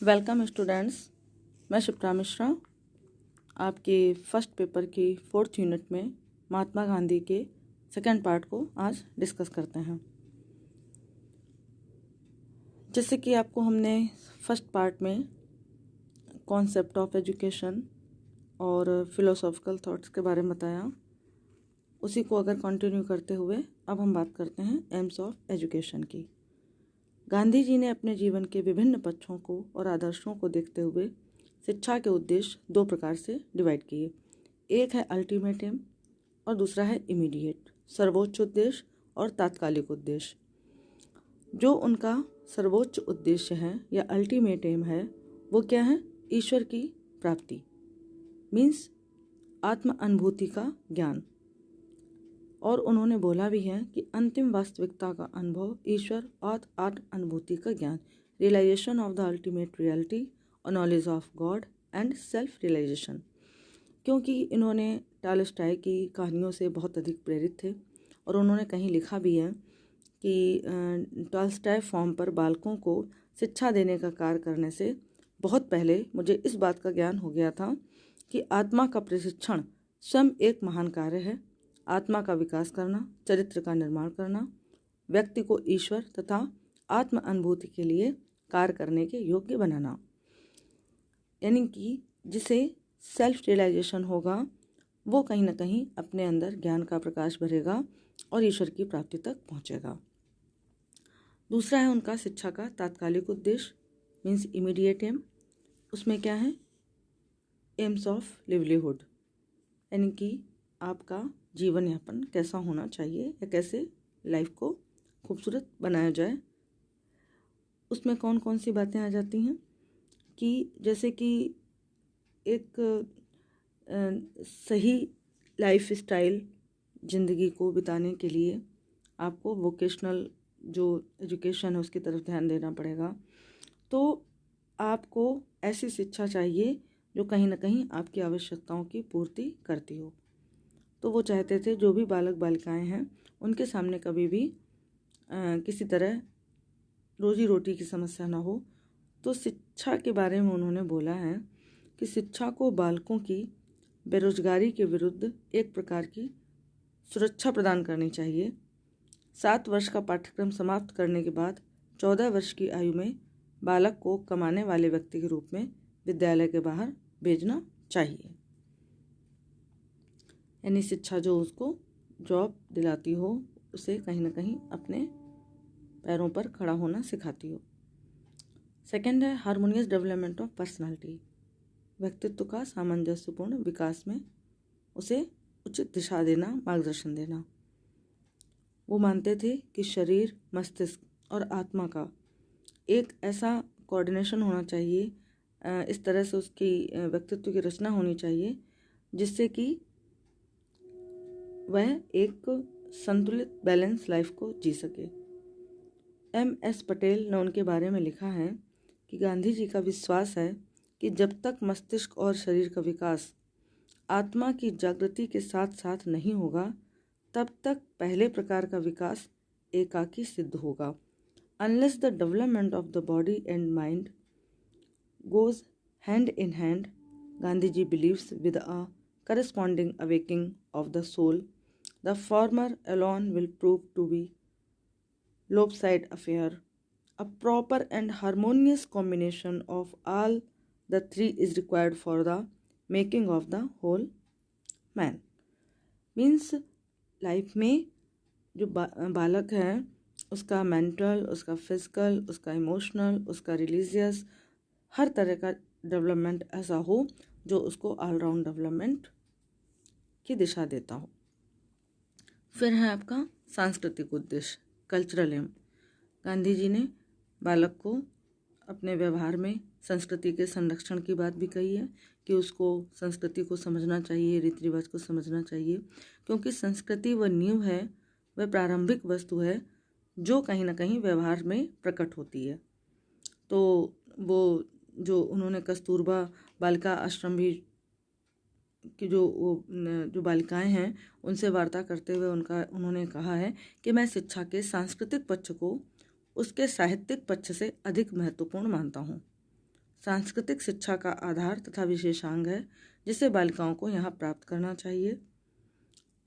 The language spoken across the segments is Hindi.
वेलकम स्टूडेंट्स, मैं शिप्रा मिश्रा आपके फर्स्ट पेपर की 4th यूनिट में महात्मा गांधी के सेकंड पार्ट को आज डिस्कस करते हैं। जैसे कि आपको हमने फर्स्ट पार्ट में कॉन्सेप्ट ऑफ एजुकेशन और फिलोसॉफिकल थॉट्स के बारे में बताया, उसी को अगर कंटिन्यू करते हुए अब हम बात करते हैं एम्स ऑफ एजुकेशन की। गांधी जी ने अपने जीवन के विभिन्न पक्षों को और आदर्शों को देखते हुए शिक्षा के उद्देश्य दो प्रकार से डिवाइड किए। एक है अल्टीमेट एम और दूसरा है इमीडिएट, सर्वोच्च उद्देश्य और तात्कालिक उद्देश्य। जो उनका सर्वोच्च उद्देश्य है या अल्टीमेट एम है वो क्या है? ईश्वर की प्राप्ति, मीन्स आत्म अनुभूति का ज्ञान। और उन्होंने बोला भी है कि अंतिम वास्तविकता का अनुभव ईश्वर और आत्म अनुभूति का ज्ञान, realisation of the ultimate reality और knowledge of God and self realisation. क्योंकि इन्होंने टॉलस्टॉय की कहानियों से बहुत अधिक प्रेरित थे और उन्होंने कहीं लिखा भी है कि टॉलस्टॉय फॉर्म पर बालकों को शिक्षा देने का कार्य करने से बहुत पहले मुझे इस बात का ज्ञान हो गया था कि आत्मा का प्रशिक्षण स्वयं एक महान कार्य है। आत्मा का विकास करना, चरित्र का निर्माण करना, व्यक्ति को ईश्वर तथा आत्म अनुभूति के लिए कार्य करने के योग्य बनाना, यानी कि जिसे सेल्फ रियलाइजेशन होगा वो कहीं ना कहीं अपने अंदर ज्ञान का प्रकाश भरेगा और ईश्वर की प्राप्ति तक पहुंचेगा। दूसरा है उनका शिक्षा का तात्कालिक उद्देश्य, मीन्स इमीडिएट एम। उसमें क्या है? एम्स ऑफ लिवलीहुड, यानी कि आपका जीवन यापन कैसा होना चाहिए या कैसे लाइफ को खूबसूरत बनाया जाए। उसमें कौन कौन सी बातें आ जाती हैं कि जैसे कि एक सही लाइफ स्टाइल ज़िंदगी को बिताने के लिए आपको वोकेशनल जो एजुकेशन है उसकी तरफ ध्यान देना पड़ेगा। तो आपको ऐसी शिक्षा चाहिए जो कहीं ना कहीं आपकी आवश्यकताओं की पूर्ति करती हो। तो वो चाहते थे जो भी बालक बालिकाएं हैं उनके सामने कभी भी किसी तरह रोजी रोटी की समस्या ना हो। तो शिक्षा के बारे में उन्होंने बोला है कि शिक्षा को बालकों की बेरोजगारी के विरुद्ध एक प्रकार की सुरक्षा प्रदान करनी चाहिए। 7 वर्ष का पाठ्यक्रम समाप्त करने के बाद 14 वर्ष की आयु में बालक को कमाने वाले व्यक्ति के रूप में विद्यालय के बाहर भेजना चाहिए, यानी शिक्षा जो उसको जॉब दिलाती हो, उसे कहीं ना कहीं अपने पैरों पर खड़ा होना सिखाती हो। सेकंड है हार्मोनियस डेवलपमेंट ऑफ पर्सनालिटी, व्यक्तित्व का सामंजस्यपूर्ण विकास में उसे उचित दिशा देना, मार्गदर्शन देना। वो मानते थे कि शरीर, मस्तिष्क और आत्मा का एक ऐसा कोऑर्डिनेशन होना चाहिए, इस तरह से उसकी व्यक्तित्व की रचना होनी चाहिए जिससे कि वह एक संतुलित बैलेंस लाइफ को जी सके। MS पटेल ने उनके बारे में लिखा है कि गांधी जी का विश्वास है कि जब तक मस्तिष्क और शरीर का विकास आत्मा की जागृति के साथ साथ नहीं होगा तब तक पहले प्रकार का विकास एकाकी सिद्ध होगा। Unless the development of the body and mind goes hand in hand, Gandhi ji believes with a corresponding awakening of the soul, the former alone will prove to be lopsided affair. A proper and harmonious combination of all the three is required for the making of the whole man. Means life में जो बालक है उसका मेंटल, उसका फिजिकल, उसका इमोशनल, उसका रिलीजियस, हर तरह का डेवलपमेंट ऐसा हो जो उसको ऑलराउंड डेवलपमेंट की दिशा देता हो। फिर है आपका सांस्कृतिक उद्देश्य, कल्चरल एम। गांधी जी ने बालक को अपने व्यवहार में संस्कृति के संरक्षण की बात भी कही है कि उसको संस्कृति को समझना चाहिए, रीति रिवाज को समझना चाहिए, क्योंकि संस्कृति वह नींव है, वह प्रारंभिक वस्तु है जो कहीं ना कहीं व्यवहार में प्रकट होती है। तो वो जो उन्होंने कस्तूरबा बालिका आश्रम भी कि जो बालिकाएं हैं उनसे वार्ता करते हुए उन्होंने कहा है कि मैं शिक्षा के सांस्कृतिक पक्ष को उसके साहित्यिक पक्ष से अधिक महत्वपूर्ण मानता हूँ। सांस्कृतिक शिक्षा का आधार तथा विशेषांग है जिसे बालिकाओं को यहाँ प्राप्त करना चाहिए।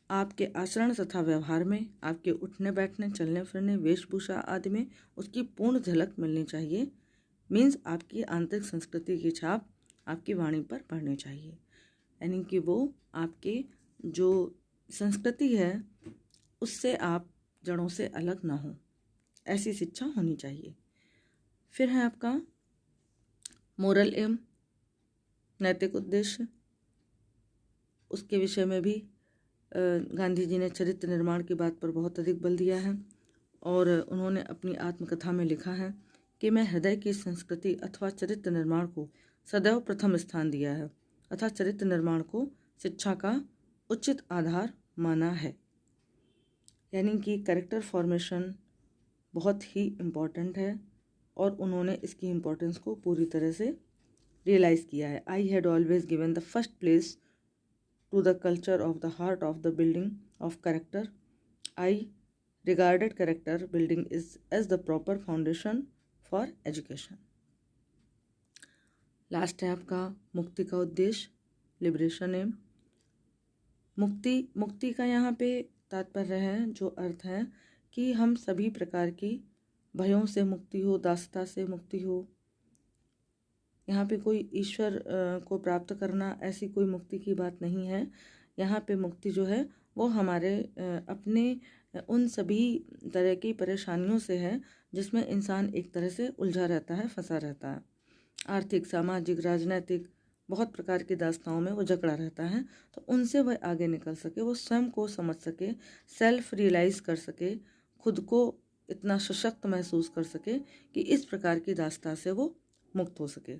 आपके आचरण तथा व्यवहार में, आपके उठने बैठने, चलने फिरने, वेशभूषा आदि में उसकी पूर्ण झलक मिलनी चाहिए। मीन्स आपकी आंतरिक संस्कृति की छाप आपकी वाणी पर पड़नी चाहिए, यानी कि वो आपके जो संस्कृति है उससे आप जड़ों से अलग ना हो, ऐसी शिक्षा होनी चाहिए। फिर है आपका मोरल एम, नैतिक उद्देश्य। उसके विषय में भी गांधी जी ने चरित्र निर्माण की बात पर बहुत अधिक बल दिया है और उन्होंने अपनी आत्मकथा में लिखा है कि मैं हृदय की संस्कृति अथवा चरित्र निर्माण को सदैव प्रथम स्थान दिया है अथवा चरित्र निर्माण को शिक्षा का उचित आधार माना है। यानी कि कैरेक्टर फॉर्मेशन बहुत ही इम्पॉर्टेंट है और उन्होंने इसकी इम्पोर्टेंस को पूरी तरह से रियलाइज़ किया है। I had always given the first place to the culture of the heart of the building of character. I regarded character building as the proper foundation for education. Last है आपका मुक्ति का उद्देश्य, लिबरेशन एम। मुक्ति का यहाँ पे तात्पर्य है, जो अर्थ है कि हम सभी प्रकार की भयों से मुक्ति हो, दासता से मुक्ति हो। यहाँ पे कोई ईश्वर को प्राप्त करना, ऐसी कोई मुक्ति की बात नहीं है। यहाँ पे मुक्ति जो है वो हमारे अपने उन सभी तरह की परेशानियों से है जिसमें इंसान एक तरह से उलझा रहता है, फंसा रहता है। आर्थिक, सामाजिक, राजनीतिक बहुत प्रकार की दास्ताओं में वो जकड़ा रहता है। तो उनसे वह आगे निकल सके, वो स्वयं को समझ सके, सेल्फ रियलाइज़ कर सके, खुद को इतना सशक्त महसूस कर सके कि इस प्रकार की दास्ता से वो मुक्त हो सके।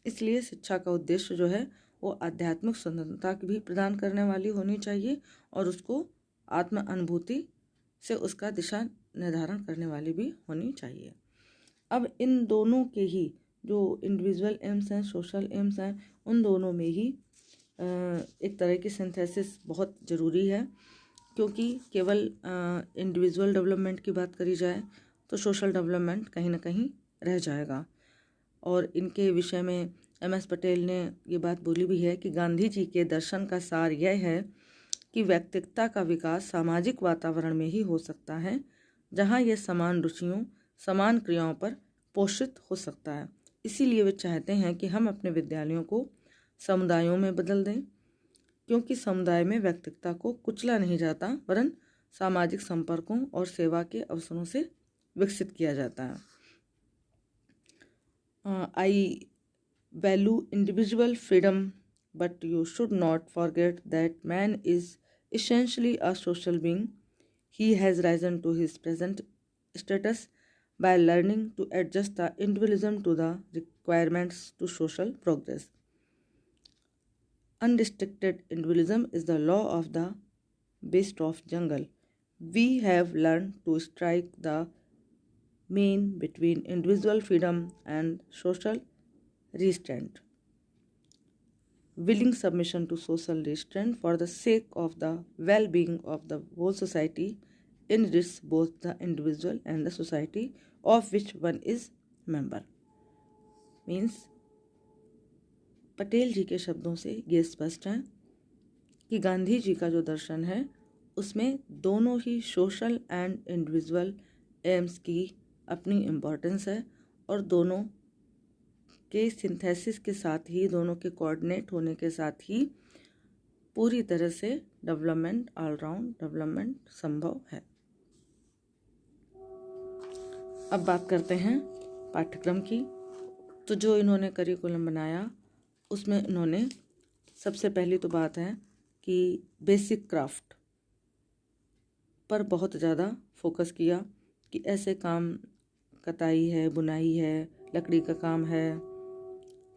इसलिए शिक्षा का उद्देश्य जो है वो आध्यात्मिक स्वतंत्रता भी प्रदान करने वाली होनी चाहिए और उसको आत्म अनुभूति से उसका दिशा निर्धारण करने वाली भी होनी चाहिए। अब इन दोनों के ही जो इंडिविजुअल एम्स हैं, सोशल एम्स हैं, उन दोनों में ही एक तरह की सिंथेसिस बहुत ज़रूरी है, क्योंकि केवल इंडिविजुअल डेवलपमेंट की बात करी जाए तो सोशल डेवलपमेंट कहीं ना कहीं रह जाएगा। और इनके विषय में MS पटेल ने ये बात बोली भी है कि गांधी जी के दर्शन का सार यह है कि व्यक्तित्व का विकास सामाजिक वातावरण में ही हो सकता है जहाँ यह समान रुचियों, समान क्रियाओं पर पोषित हो सकता है। इसीलिए वे चाहते हैं कि हम अपने विद्यालयों को समुदायों में बदल दें, क्योंकि समुदाय में व्यक्तित्व को कुचला नहीं जाता वरन सामाजिक संपर्कों और सेवा के अवसरों से विकसित किया जाता है। I value individual freedom, but you should not forget that man is essentially a social being. He has risen to his present status by learning to adjust the individualism to the requirements to social progress. Unrestricted individualism is the law of the beast of jungle. We have learned to strike the mean between individual freedom and social restraint. Willing submission to social restraint for the sake of the well-being of the whole society enriches both the individual and the society of which one is member. Means Patel जी के शब्दों से ये स्पष्ट है कि गांधी जी का जो दर्शन है उसमें दोनों ही सोशल एंड इंडिविजुअल एम्स की अपनी इम्पोर्टेंस है और दोनों के सिंथेसिस के साथ ही, दोनों के कोऑर्डिनेट होने के साथ ही पूरी तरह से डेवलपमेंट, ऑलराउंड डेवलपमेंट संभव है। अब बात करते हैं पाठ्यक्रम की। तो जो इन्होंने करिकुलम बनाया उसमें इन्होंने सबसे पहली तो बात है कि बेसिक क्राफ्ट पर बहुत ज़्यादा फोकस किया कि ऐसे काम, कताई है, बुनाई है, लकड़ी का काम है,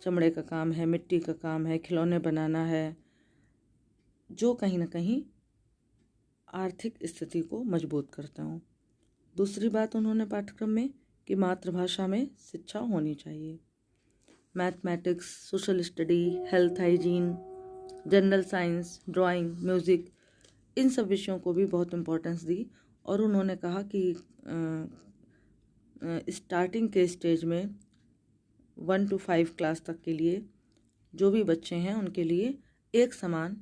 चमड़े का काम है, मिट्टी का काम है, खिलौने बनाना है, जो कहीं ना कहीं आर्थिक स्थिति को मजबूत करता हूँ। दूसरी बात उन्होंने पाठ्यक्रम में कि मातृभाषा में शिक्षा होनी चाहिए। Mathematics, social study, health, hygiene, general science, drawing, music, इन सब विषयों को भी बहुत इम्पोर्टेंस दी और उन्होंने कहा कि स्टार्टिंग के स्टेज में 1 to 5 क्लास तक के लिए जो भी बच्चे हैं उनके लिए एक समान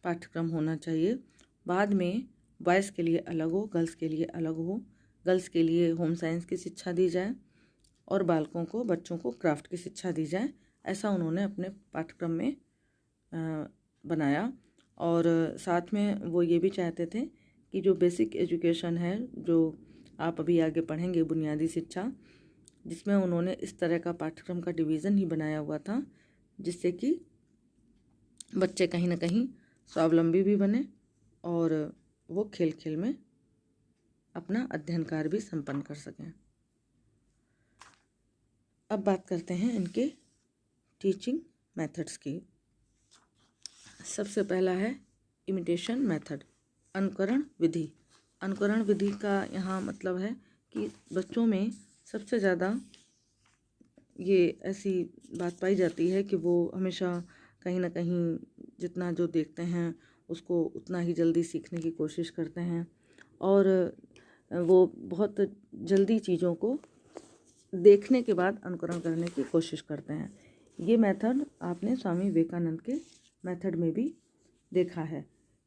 पाठ्यक्रम होना चाहिए। बाद में बॉयज़ के लिए अलग हो, गर्ल्स के लिए अलग हो। गर्ल्स के लिए होम साइंस की शिक्षा दी जाए और बालकों को, बच्चों को क्राफ्ट की शिक्षा दी जाए। ऐसा उन्होंने अपने पाठ्यक्रम में बनाया। और साथ में वो ये भी चाहते थे कि जो बेसिक एजुकेशन है, जो आप अभी आगे पढ़ेंगे, बुनियादी शिक्षा, जिसमें उन्होंने इस तरह का पाठ्यक्रम का डिवीज़न ही बनाया हुआ था जिससे कि बच्चे कहीं ना कहीं स्वावलंबी भी बने और वो खेल खेल में अपना अध्ययन कार्य भी संपन्न कर सकें। अब बात करते हैं इनके टीचिंग मेथड्स की। सबसे पहला है इमिटेशन मेथड, अनुकरण विधि। अनुकरण विधि का यहाँ मतलब है कि बच्चों में सबसे ज़्यादा ये ऐसी बात पाई जाती है कि वो हमेशा कहीं ना कहीं जितना जो देखते हैं उसको उतना ही जल्दी सीखने की कोशिश करते हैं और वो बहुत जल्दी चीज़ों को देखने के बाद अनुकरण करने की कोशिश करते हैं। ये मेथड आपने स्वामी विवेकानंद के मेथड में भी देखा है।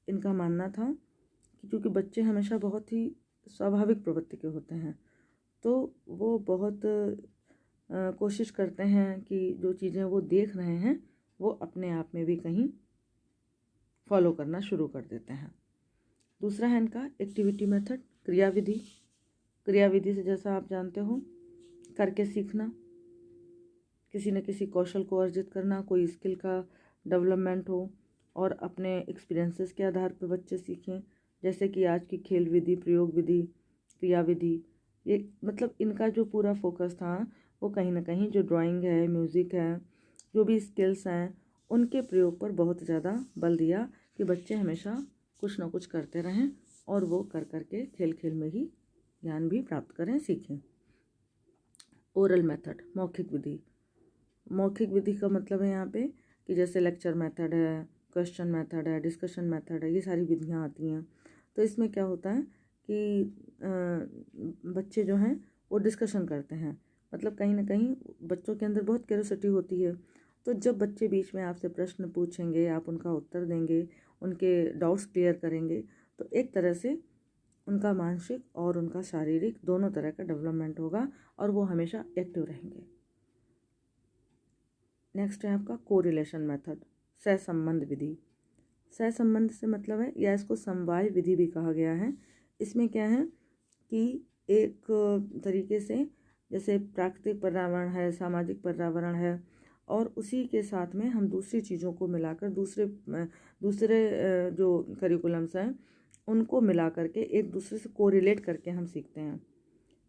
इनका मानना था कि क्योंकि बच्चे हमेशा बहुत ही स्वाभाविक प्रवृत्ति के होते हैं तो वो बहुत कोशिश करते हैं कि जो चीज़ें वो देख रहे हैं वो अपने आप में भी कहीं फॉलो करना शुरू कर देते हैं। दूसरा है इनका एक्टिविटी मेथड, क्रियाविधि। क्रियाविधि से जैसा आप जानते हो करके सीखना, किसी न किसी कौशल को अर्जित करना, कोई स्किल का डेवलपमेंट हो और अपने एक्सपीरियंसेस के आधार पर बच्चे सीखें। जैसे कि आज की खेल विधि, प्रयोग विधि, क्रियाविधि, ये मतलब इनका जो पूरा फोकस था वो कहीं ना कहीं जो ड्राइंग है, म्यूज़िक है, जो भी स्किल्स हैं उनके प्रयोग पर बहुत ज़्यादा बल दिया कि बच्चे हमेशा कुछ ना कुछ करते रहें और वो कर कर के खेल खेल में ही ज्ञान भी प्राप्त करें, सीखें। ओरल मेथड, मौखिक विधि। मौखिक विधि का मतलब है यहाँ पे कि जैसे लेक्चर मेथड है, क्वेश्चन मेथड है, डिस्कशन मेथड है, ये सारी विधियाँ आती हैं। तो इसमें क्या होता है कि बच्चे जो हैं वो डिस्कशन करते हैं, मतलब कहीं ना कहीं बच्चों के अंदर बहुत क्यूरियोसिटी होती है। तो जब बच्चे बीच में आपसे प्रश्न पूछेंगे, आप उनका उत्तर देंगे, उनके डाउट्स क्लियर करेंगे, तो एक तरह से उनका मानसिक और उनका शारीरिक दोनों तरह का डेवलपमेंट होगा और वो हमेशा एक्टिव रहेंगे। नेक्स्ट है आपका कोरिलेशन मेथड, सहसंबंध विधि। सहसंबंध से मतलब है या इसको समवाय विधि भी कहा गया है। इसमें क्या है कि एक तरीके से जैसे प्राकृतिक पर्यावरण है, सामाजिक पर्यावरण है और उसी के साथ में हम दूसरी चीज़ों को मिलाकर दूसरे जो करिकुलम्स हैं उनको मिला करके एक दूसरे से कोरिलेट करके हम सीखते हैं।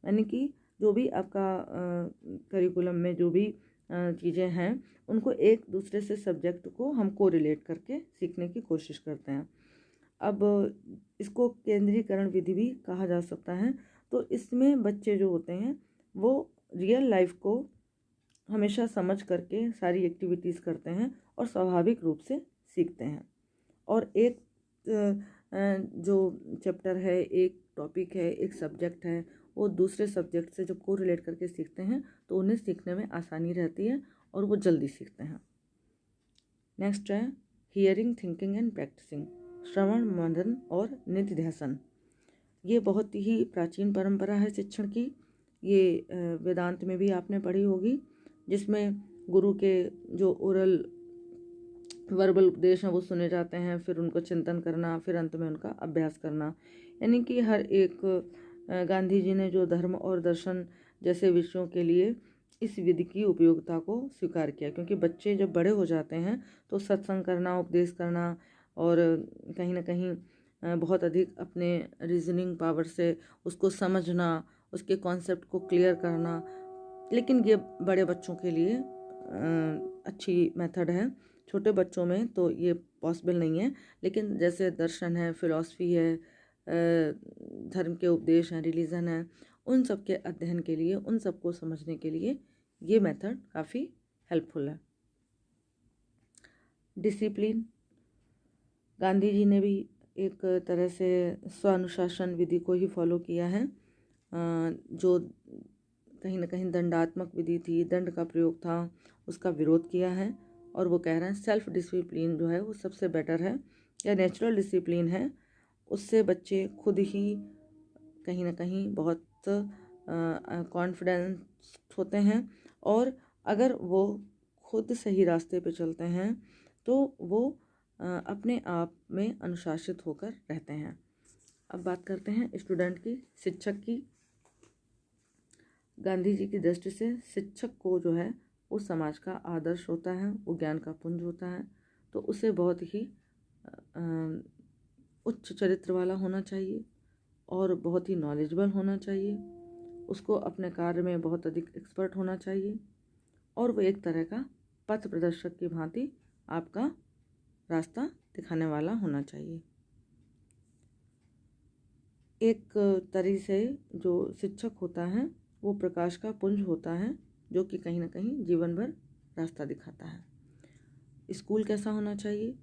यानी कि जो भी आपका करिकुलम में जो भी चीज़ें हैं उनको एक दूसरे से सब्जेक्ट को हम कोरिलेट करके सीखने की कोशिश करते हैं। अब इसको केंद्रीकरण विधि भी कहा जा सकता है। तो इसमें बच्चे जो होते हैं वो रियल लाइफ को हमेशा समझ करके सारी एक्टिविटीज़ करते हैं और स्वाभाविक रूप से सीखते हैं। और एक जो चैप्टर है, एक टॉपिक है, एक सब्जेक्ट है, वो दूसरे सब्जेक्ट से जब कोरिलेट करके सीखते हैं तो उन्हें सीखने में आसानी रहती है और वो जल्दी सीखते हैं। नेक्स्ट है हियरिंग, थिंकिंग एंड प्रैक्टिसिंग, श्रवण, मनन और निधिध्यासन। ये बहुत ही प्राचीन परंपरा है शिक्षण की। ये वेदांत में भी आपने पढ़ी होगी, जिसमें गुरु के जो ओरल वर्बल उपदेश हैं वो सुने जाते हैं, फिर उनको चिंतन करना, फिर अंत में उनका अभ्यास करना। यानी कि हर एक गांधी जी ने जो धर्म और दर्शन जैसे विषयों के लिए इस विधि की उपयोगिता को स्वीकार किया, क्योंकि बच्चे जब बड़े हो जाते हैं तो सत्संग करना, उपदेश करना और कहीं ना कहीं बहुत अधिक अपने रीजनिंग पावर से उसको समझना, उसके कॉन्सेप्ट को क्लियर करना, लेकिन ये बड़े बच्चों के लिए अच्छी मेथड है। छोटे बच्चों में तो ये पॉसिबल नहीं है, लेकिन जैसे दर्शन है, फिलॉसफी है, धर्म के उपदेश हैं, रिलीजन है, उन सब के अध्ययन के लिए, उन सब को समझने के लिए ये मेथड काफ़ी हेल्पफुल है। डिसिप्लिन, गांधी जी ने भी एक तरह से स्वानुशासन विधि को ही फॉलो किया है, जो कहीं ना कहीं दंडात्मक विधि थी, दंड का प्रयोग था, उसका विरोध किया है। और वो कह रहे हैं सेल्फ डिसिप्लिन जो है वो सबसे बेटर है, या नेचुरल डिसिप्लिन है, उससे बच्चे खुद ही कहीं ना कहीं बहुत कॉन्फिडेंस होते हैं, और अगर वो खुद सही रास्ते पे चलते हैं तो वो अपने आप में अनुशासित होकर रहते हैं। अब बात करते हैं स्टूडेंट की, शिक्षक की। गांधी जी की दृष्टि से शिक्षक को जो है वो समाज का आदर्श होता है, वो ज्ञान का पुंज होता है, तो उसे बहुत ही उच्च चरित्र वाला होना चाहिए और बहुत ही नॉलेजेबल होना चाहिए। उसको अपने कार्य में बहुत अधिक एक्सपर्ट होना चाहिए, और वो एक तरह का पथ प्रदर्शक की भांति आपका रास्ता दिखाने वाला होना चाहिए। एक तरह से जो शिक्षक होता है वो प्रकाश का पुंज होता है, जो कि कहीं ना कहीं जीवन भर रास्ता दिखाता है। स्कूल कैसा होना चाहिए?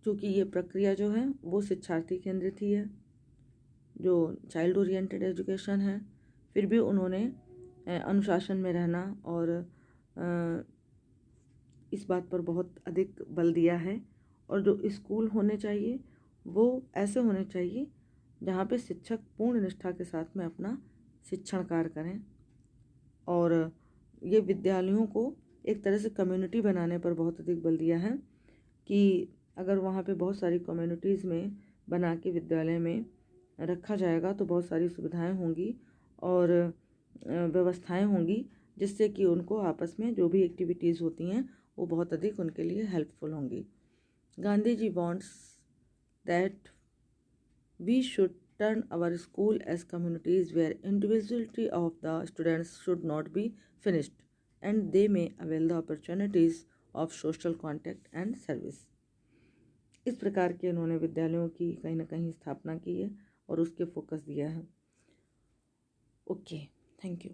क्योंकि ये प्रक्रिया जो है वो शिक्षार्थी केंद्रित ही है, जो चाइल्ड ओरिएंटेड एजुकेशन है, फिर भी उन्होंने अनुशासन में रहना और इस बात पर बहुत अधिक बल दिया है। और जो स्कूल होने चाहिए वो ऐसे होने चाहिए जहाँ पे शिक्षक पूर्ण निष्ठा के साथ में अपना शिक्षण कार्य करें, और ये विद्यालयों को एक तरह से कम्युनिटी बनाने पर बहुत अधिक बल दिया है कि अगर वहाँ पे बहुत सारी कम्युनिटीज़ में बना के विद्यालय में रखा जाएगा तो बहुत सारी सुविधाएं होंगी और व्यवस्थाएं होंगी, जिससे कि उनको आपस में जो भी एक्टिविटीज़ होती हैं वो बहुत अधिक उनके लिए हेल्पफुल होंगी। Gandhi ji wants that we should turn our school as communities where individuality of the students should not be finished and they may avail the opportunities of social contact and service। इस प्रकार के उन्होंने विद्यालयों की कहीं ना कहीं स्थापना की है और उसके फोकस दिया है। Okay, thank you.